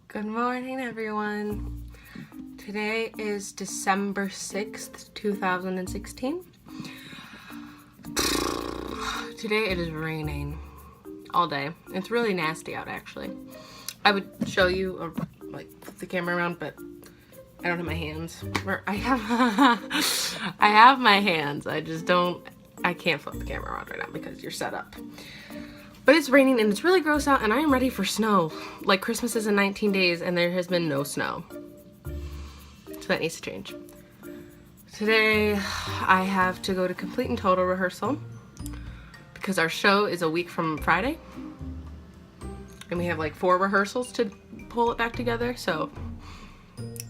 Good morning, everyone. Today is December 6th, 2016. Today it is raining all day. It's really nasty out, actually. I would show you, like, flip the camera around, but I don't have my hands. I have my hands. I can't flip the camera around right now because you're set up. But it's raining and it's really gross out and I am ready for snow. Like, Christmas is in 19 days and there has been no snow. So that needs to change. Today I have to go to complete and total rehearsal because our show is a week from Friday. And we have like 4 rehearsals to pull it back together. So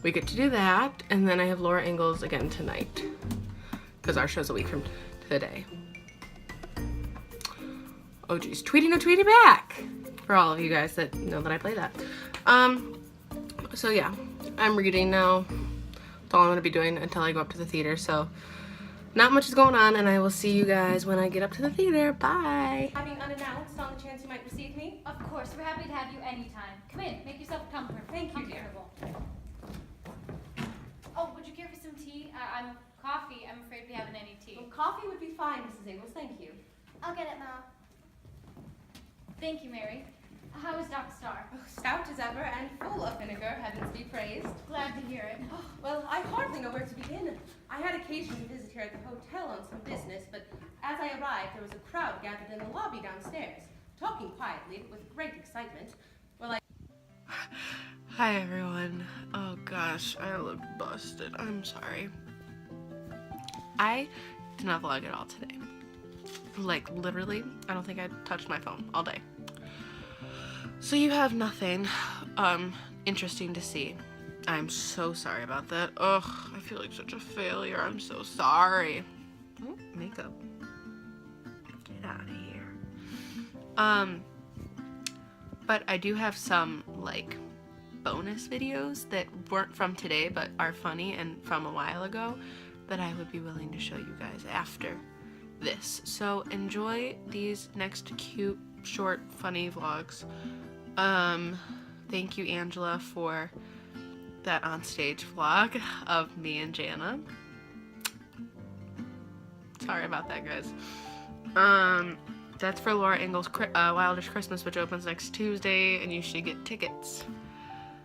we get to do that. And then I have Laura Ingalls again tonight because our show's a week from today. Oh geez, Tweety no Tweety back! For all of you guys that know that I play that. So yeah, I'm reading now. That's all I'm gonna be doing until I go up to the theater, so not much is going on, and I will see you guys when I get up to the theater. Bye! Having unannounced on the chance you might receive me? Of course, we're happy to have you anytime. Come in, make yourself comfortable. Thank you, dear. Oh, would you care for some tea? I'm coffee. I'm afraid we haven't any tea. Well, coffee would be fine, Mrs. Ingalls, thank you. I'll get it, Ma. Thank you, Mary. How is Dr. Starr? Oh, stout as ever and full of vinegar, heavens be praised. Glad to hear it. Oh, well, I hardly know where to begin. I had occasion to visit here at the hotel on some business, but as I arrived, there was a crowd gathered in the lobby downstairs, talking quietly, but with great excitement. Well, Hi everyone. Oh gosh, I look busted. I'm sorry. I did not vlog at all today. Like, literally, I don't think I touched my phone all day. So you have nothing interesting to see. I'm so sorry about that. Ugh, I feel like such a failure. I'm so sorry. Oh, makeup. Get out of here. But I do have some, like, bonus videos that weren't from today but are funny and from a while ago that I would be willing to show you guys after this. So enjoy these next cute, short, funny vlogs. Thank you, Angela, for that onstage vlog of me and Jana. Sorry about that, guys. That's for Laura Ingalls' Wildish Christmas, which opens next Tuesday, and you should get tickets.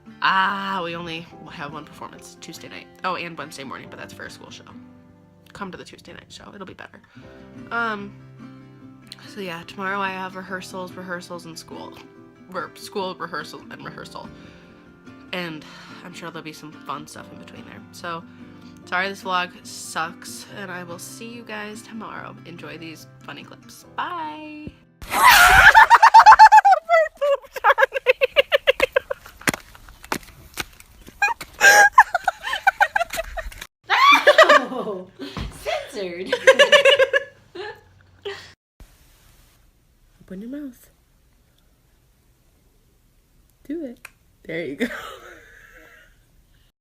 We only have one performance Tuesday night. Oh, and Wednesday morning, but that's for a school show. Come to the Tuesday night show. It'll be better. So yeah, tomorrow I have rehearsals, and school. School, rehearsal, and rehearsal. And I'm sure there'll be some fun stuff in between there. So, sorry this vlog sucks, and I will see you guys tomorrow. Enjoy these funny clips. Bye! oh, censored! Open your mouth. Do it. There you go.